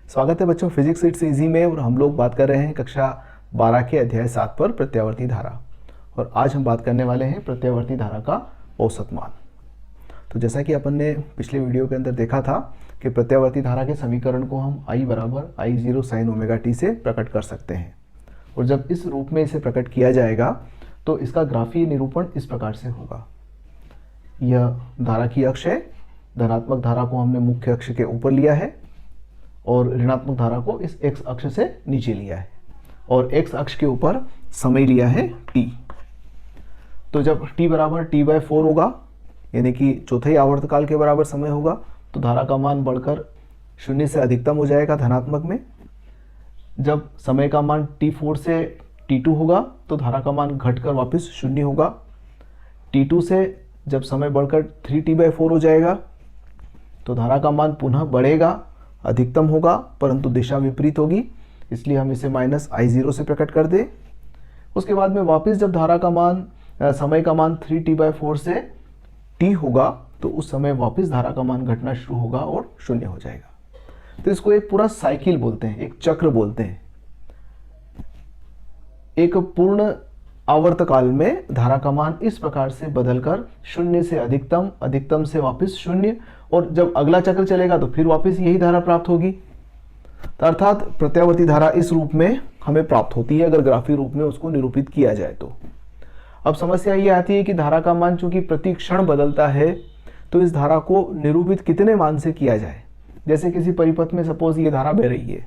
स्वागत है बच्चों फिजिक्स इट्स इजी में। और हम लोग बात कर रहे हैं कक्षा 12 के अध्याय 7 पर प्रत्यावर्ती धारा। और आज हम बात करने वाले हैं प्रत्यावर्ती धारा का औसत मान। तो जैसा कि अपन ने पिछले वीडियो के अंदर देखा था कि प्रत्यावर्ती धारा के समीकरण को हम I बराबर I0 sin ओमेगा टी से प्रकट कर सकते हैं। और जब इस रूप में इसे प्रकट किया जाएगा तो इसका ग्राफीय निरूपण इस प्रकार से होगा। यह धारा की अक्ष है, धनात्मक धारा को हमने मुख्य अक्ष के ऊपर लिया है और ऋणात्मक धारा को इस x अक्ष से नीचे लिया है और x अक्ष के ऊपर समय लिया है t। तो जब t बराबर t/4 होगा यानी कि चौथाई आवर्तकाल के बराबर समय होगा तो धारा का मान बढ़कर 0 से अधिकतम हो जाएगा धनात्मक में। जब समय का मान t4 से t2 होगा तो धारा का मान घटकर वापस 0 होगा। t2 से जब समय बढ़कर 3t/4 हो जाएगा तो धारा का मान पुनः बढ़ेगा, अधिकतम होगा, परंतु दिशा विपरीत होगी, इसलिए हम इसे -I0 से प्रकट कर दें। उसके बाद में वापस जब धारा का मान समय का मान 3t/4 से t होगा तो उस समय वापस धारा का मान घटना शुरू होगा और 0 हो जाएगा। तो इसको एक पूरा साइकिल बोलते हैं, एक चक्र बोलते हैं। एक पूर्ण आवर्तकाल में धारा का मान इस प्रकार से बदलकर 0 से अधिकतम, अधिकतम से वापस 0, और जब अगला चक्र चलेगा तो फिर वापस यही धारा प्राप्त होगी। तो अर्थात प्रत्यावर्ती धारा इस रूप में हमें प्राप्त होती है अगर ग्राफीय रूप में उसको निरूपित किया जाए तो। अब समस्या ये आती है कि धारा का मान चूंकि प्रति क्षण बदलता है तो इस धारा को निरूपित कितने मान से किया जाए। जैसे किसी परिपथ में सपोज ये धारा बह रही है,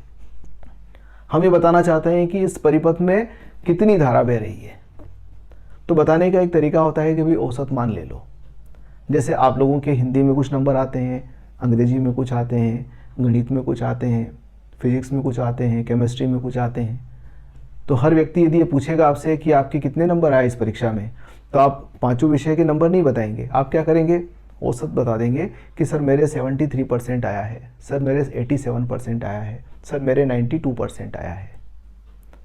हम ये बताना चाहते हैं कि इस परिपथ में कितनी धारा बह रही है। तो बताने का एक तरीका होता है कि भाई औसत मान ले लो। जैसे आप लोगों के हिंदी में कुछ नंबर आते हैं, अंग्रेजी में कुछ आते हैं, गणित में कुछ आते हैं, फिजिक्स में कुछ आते हैं, केमिस्ट्री में कुछ आते हैं। तो हर व्यक्ति यदि ये पूछेगा आपसे कि आपके कितने नंबर आए इस परीक्षा में, तो आप पांचों विषय के नंबर नहीं बताएंगे। आप क्या करेंगे, औसत बता देंगे कि सर मेरे 73% आया है, सर मेरे 87% आया है, सर मेरे 92% आया है।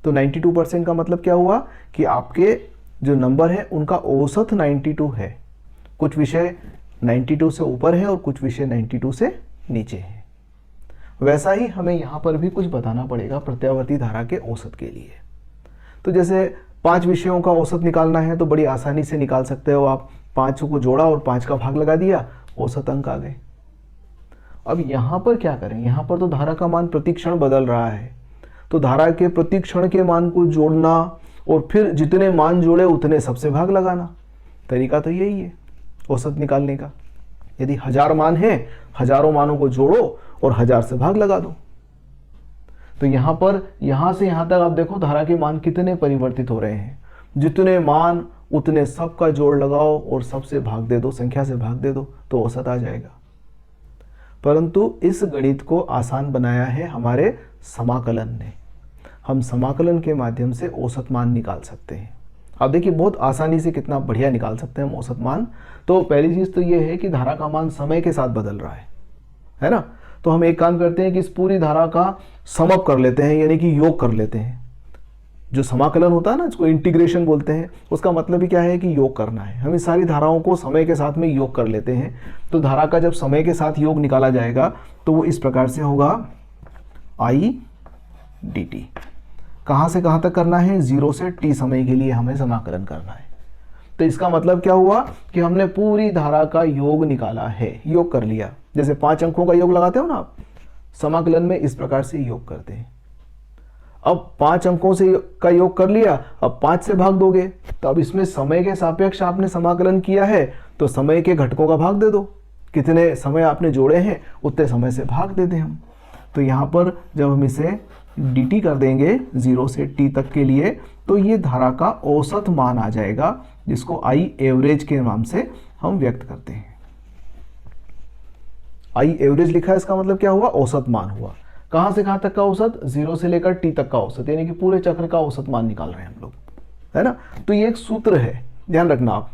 तो 92% का मतलब क्या हुआ कि आपके जो नंबर है उनका औसत 92 है। कुछ विषय 92 से ऊपर है और कुछ विषय 92 से नीचे है। वैसा ही हमें यहाँ पर भी कुछ बताना पड़ेगा प्रत्यावर्ती धारा के औसत के लिए। तो जैसे 5 विषयों का औसत निकालना है तो बड़ी आसानी से निकाल सकते हो आप। 5 को जोड़ा और 5 का भाग लगा दिया, औसत अंक आ गए। अब यहाँ पर क्या करें, यहाँ पर तो धारा का मान प्रति क्षण बदल रहा है, तो धारा के प्रति क्षण के मान को जोड़ना और फिर जितने मान जोड़े उतने सबसे भाग लगाना। तरीका तो यही है औसत निकालने का। यदि 1000 मान है, हजारों मानों को जोड़ो और 1000 से भाग लगा दो। तो यहाँ पर यहाँ से यहाँ तक आप देखो धारा के मान कितने परिवर्तित हो रहे हैं। जितने मान उतने सब का जोड़ लगाओ और सबसे भाग दे दो, संख्या से भाग दे दो, तो औसत आ जाएगा। परंतु इस गणित को आसान बनाया है हमारे समाकलन ने। हम समाकलन के माध्यम से औसत मान निकाल सकते हैं। आप देखिए बहुत आसानी से कितना बढ़िया निकाल सकते हैं हम औसत मान। तो पहली चीज तो ये है कि धारा का मान समय के साथ बदल रहा है ना। तो हम एक काम करते हैं कि इस पूरी धारा का समअप कर लेते हैं, यानी कि योग कर लेते हैं। जो समाकलन होता है ना, इसको इंटीग्रेशन बोलते हैं। उसका मतलब ही क्या है कि योग करना है। हम इस सारी धाराओं को समय के साथ में योग कर लेते हैं। तो धारा का जब समय के साथ योग निकाला जाएगा तो वो इस प्रकार से होगा I dt। कहाँ से कहाँ तक करना है, 0 से t समय के लिए हमें समाकलन करना है। तो इसका मतलब क्या हुआ कि हमने पूरी धारा का योग निकाला है, योग कर लिया। जैसे 5 अंकों का योग लगाते हो ना आप, समाकलन में इस प्रकार से योग करते हैं। अब 5 अंकों से का योग कर लिया, अब 5 से भाग दोगे तो अब इसमें समय के सापेक्ष आपने समाकलन किया है, तो समय के घटकों का भाग दे दो। कितने समय आपने जोड़े हैं उतने समय से भाग दे दें हम। तो यहाँ पर जब हम इसे dt कर देंगे 0 से t तक के लिए, तो ये धारा का औसत मान आ जाएगा, जिसको I एवरेज के नाम से हम व्यक्त करते हैं। I एवरेज लिखा है, इसका मतलब क्या हुआ, औसत मान हुआ। कहां से कहां तक का औसत, 0 से लेकर t तक का औसत, यानी कि पूरे चक्र का औसत मान निकाल रहे हैं हम लोग, है ना। तो ये एक सूत्र है, ध्यान रखना आप।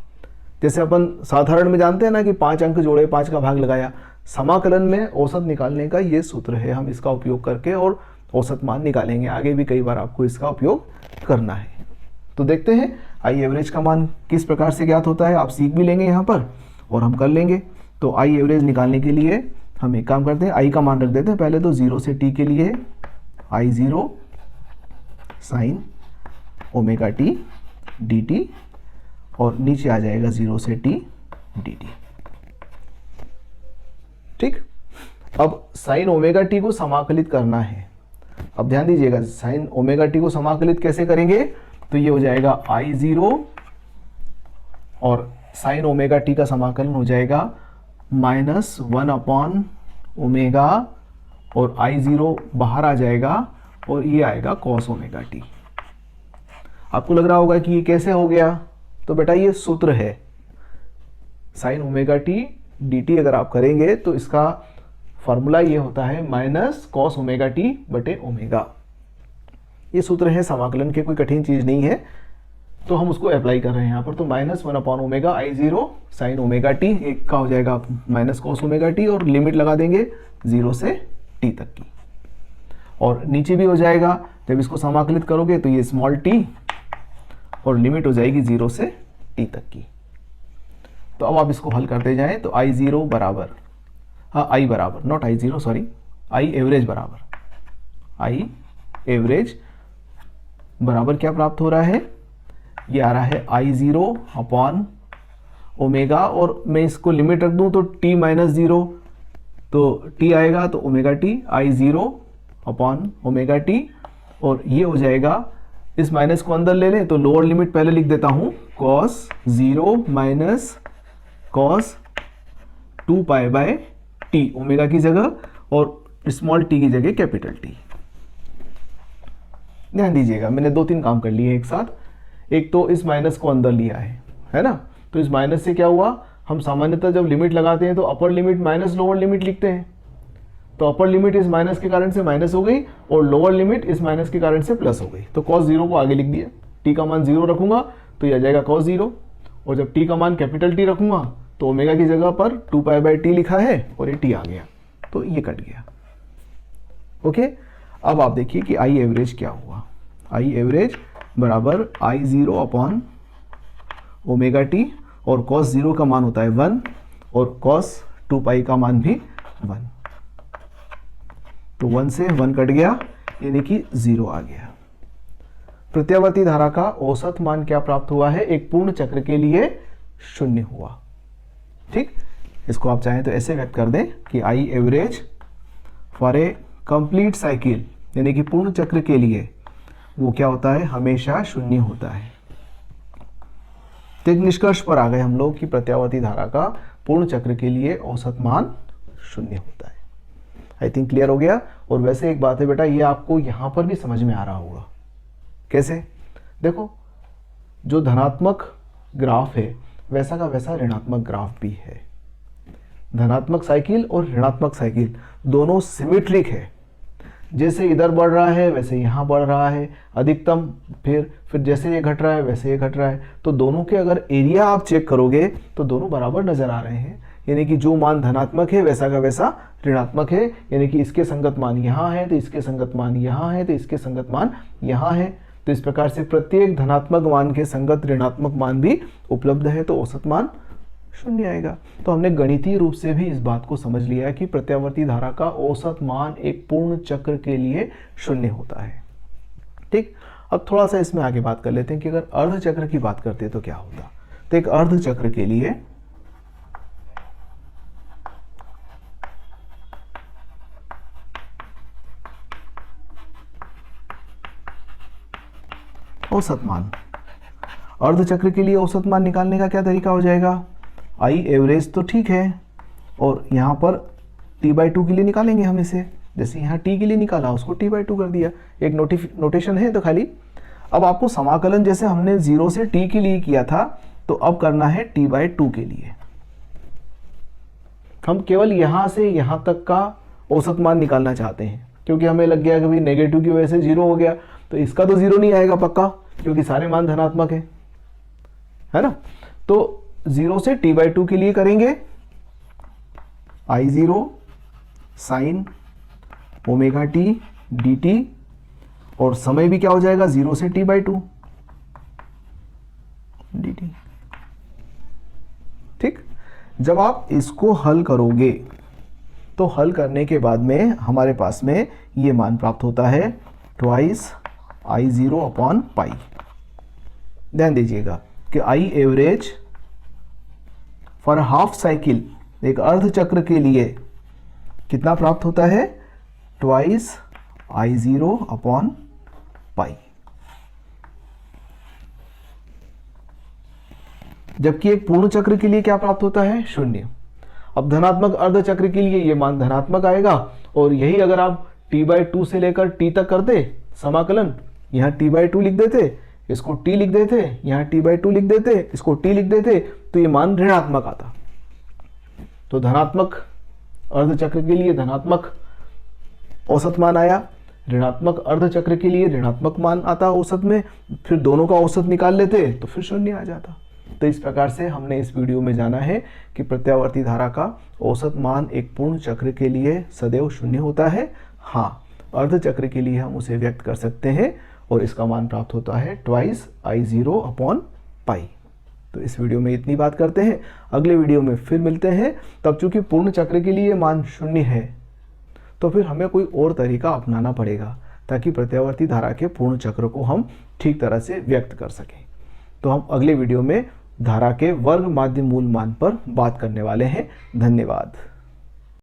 जैसे अपन साधारण में जानते हैं ना कि 5 अंक जोड़े, 5 का भाग लगाया, समाकलन में औसत निकालने का ये सूत्र है। हम इसका उपयोग करके और औसत मान निकालेंगे। आगे भी कई बार आपको इसका उपयोग करना है। तो देखते हैं I एवरेज का मान किस प्रकार से ज्ञात होता है। आप सीख भी लेंगे यहाँ पर और हम कर लेंगे। तो I एवरेज निकालने के लिए हम एक काम करते हैं, आई का मान रख देते हैं पहले तो 0 से t के लिए I0 sine omega T dt, और नीचे आ जाएगा 0 से t dt। ठीक, अब साइन ओमेगा टी को समाकलित करना है। अब ध्यान दीजिएगा, साइन ओमेगा टी को समाकलित कैसे करेंगे, तो ये हो जाएगा I0 और साइन ओमेगा टी का समाकलन हो जाएगा -1 ओमेगा, और I0 बाहर आ जाएगा और ये आएगा कॉस ओमेगा टी। आपको लग रहा होगा कि ये कैसे हो गया, तो बेटा ये सूत्र है, साइन ओमेगा टी dt अगर आप करेंगे तो इसका फॉर्मूला ये होता है माइनस कॉस ओमेगा टी बटे ओमेगा। ये सूत्र है समाकलन के, कोई कठिन चीज नहीं है, तो हम उसको अप्लाई कर रहे हैं यहाँ पर। तो -1 omega I0 sine omega T, एक का हो जाएगा माइनस कॉस ओमेगा टी, और लिमिट लगा देंगे 0 से t तक की, और नीचे भी हो जाएगा, जब इसको समाकलित करोगे तो ये स्मॉल t और लिमिट हो जाएगी 0 से t तक की। तो अब आप इसको हल करते जाएं तो I0 बराबर, हाँ I बराबर, not I0 sorry, I average बराबर, I एवरेज बराबर क्या प्राप्त हो रहा है, ये आ रहा है I0 अपॉन ओमेगा, और मैं इसको लिमिट रख दूं तो t माइनस 0, तो t आएगा तो omega t, I0 upon omega t, और ये हो जाएगा, इस माइनस को अंदर ले लें तो लोअर लिमिट पहले लिख देता हूं, cos 0 minus cos 2 pi by t, omega की जगह और स्मॉल t की जगह कैपिटल T। ध्यान दीजिएगा, मैंने 2-3 काम कर लिए एक साथ। एक तो इस माइनस को अंदर लिया है ना, तो इस माइनस से क्या हुआ, हम सामान्यतः जब लिमिट लगाते हैं तो upper limit minus lower limit लिखते हैं, तो अपर लिमिट इस माइनस के कारण से माइनस हो गई और लोअर लिमिट इस माइनस के कारण से प्लस हो गई। तो cos 0 को आगे लिख दिया, t का मान 0 रखूंगा तो ये आ जाएगा cos 0, और जब t का मान कैपिटल T रखूंगा तो ओमेगा की जगह पर 2 पाई बाय t लिखा है और ये t आ गया, तो ये कट गया। ओके, अब आप देखिए कि I एवरेज क्या हुआ, I एवरेज बराबर I0 अपॉन ओमेगा टी, और cos 0 का मान होता है 1 और cos 2 पाई का मान भी 1, तो 1 से 1 कट गया, यानी कि 0 आ गया। प्रत्यावर्ती धारा का औसत मान क्या प्राप्त हुआ है, एक पूर्ण चक्र के लिए 0 हुआ। ठीक, इसको आप चाहें तो ऐसे व्यक्त कर दें कि I average for a complete cycle, यानी कि पूर्ण चक्र के लिए वो क्या होता है, हमेशा 0 होता है। तो एक निष्कर्ष पर आ गए हम लोग कि प्रत्यावर्ती धारा का पूर्ण चक्र के लिए औसत मान 0 होता है। आई थिंक क्लियर हो गया। और वैसे एक बात है बेटा, ये आपको यहां पर भी समझ में आ रहा होगा। कैसे, देखो जो धनात्मक ग्राफ है वैसा का वैसा ऋणात्मक ग्राफ भी है। धनात्मक साइकिल और ऋणात्मक साइकिल दोनों सिमेट्रिक है, जैसे इधर बढ़ रहा है वैसे यहाँ बढ़ रहा है अधिकतम, फिर जैसे ये घट रहा है वैसे ये घट रहा है। तो दोनों के अगर एरिया आप चेक करोगे तो दोनों बराबर नजर आ रहे हैं, यानी कि जो मान धनात्मक है वैसा का वैसा ऋणात्मक है, यानी कि इसके संगत मान यहाँ है तो इसके संगत मान यहाँ है तो इसके संगत मान यहाँ है। तो इस प्रकार से प्रत्येक धनात्मक मान के संगत ऋणात्मक मान भी उपलब्ध है, तो औसत मान 0 आएगा। तो हमने गणितीय रूप से भी इस बात को समझ लिया कि प्रत्यावर्ती धारा का औसत मान एक पूर्ण चक्र के लिए 0 होता है। ठीक, अब थोड़ा सा इसमें आगे बात कर लेते हैं कि अगर अर्ध चक्र की बात करते तो क्या होता। तो एक अर्ध चक्र के लिए औसत मान, अर्ध चक्र के लिए औसत मान निकालने का क्या तरीका हो जाएगा, I एवरेज तो ठीक है, और यहाँ पर t/2 के लिए निकालेंगे हम इसे, जैसे यहाँ t के लिए निकाला उसको t/2 कर दिया, एक नोटेशन है तो खाली। अब आपको समाकलन जैसे हमने 0 से t के लिए किया था, तो अब करना है t/2 के लिए। हम केवल यहाँ से यहाँ तक का औसत मान निकालना चाहते हैं, क्योंकि हमें लग गया कि भाई नेगेटिव की वजह से 0 हो गया, तो इसका तो 0 नहीं आएगा पक्का, क्योंकि सारे मान धनात्मक है ना। तो 0 से t/2 के लिए करेंगे I0 sine omega T dt, और समय भी क्या हो जाएगा 0 से t/2 dt। ठीक, जब आप इसको हल करोगे तो हल करने के बाद में हमारे पास में ये मान प्राप्त होता है ट्वाइस I0 अपॉन पाई। ध्यान दीजिएगा कि I average for half cycle, एक अर्ध चक्र के लिए कितना प्राप्त होता है, ट्वाइस I0 अपॉन पाई। जबकि एक पूर्ण चक्र के लिए क्या प्राप्त होता है, शून्य। अब धनात्मक अर्ध चक्र के लिए ये मान धनात्मक आएगा, और यही अगर आप t/2 से लेकर t तक करते समाकलन, यहाँ t/2 लिख देते, इसको t लिख देते, यहाँ t/2 लिख देते, इसको t लिख देते, तो ये मान ऋणात्मक आता। तो धनात्मक अर्ध चक्र के लिए धनात्मक औसत मान आया, ऋणात्मक अर्ध चक्र के लिए ऋणात्मक मान आता औसत में, फिर दोनों का औसत निकाल लेते तो फिर शून्य आ जाता। तो इस प्रकार से हमने इस वीडियो में जाना है कि प्रत्यावर्ती धारा का औसत मान एक पूर्ण चक्र के लिए सदैव शून्य होता है। हाँ, अर्ध चक्र के लिए हम उसे व्यक्त कर सकते हैं और इसका मान प्राप्त होता है ट्वाइस I0 अपॉन पाई। तो इस वीडियो में इतनी बात करते हैं, अगले वीडियो में फिर मिलते हैं। तब चूंकि पूर्ण चक्र के लिए मान शून्य है तो फिर हमें कोई और तरीका अपनाना पड़ेगा ताकि प्रत्यावर्ती धारा के पूर्ण चक्र को हम ठीक तरह से व्यक्त कर सकें। तो हम अगले वीडियो में धारा के वर्ग माध्य मूल मान पर बात करने वाले हैं। धन्यवाद।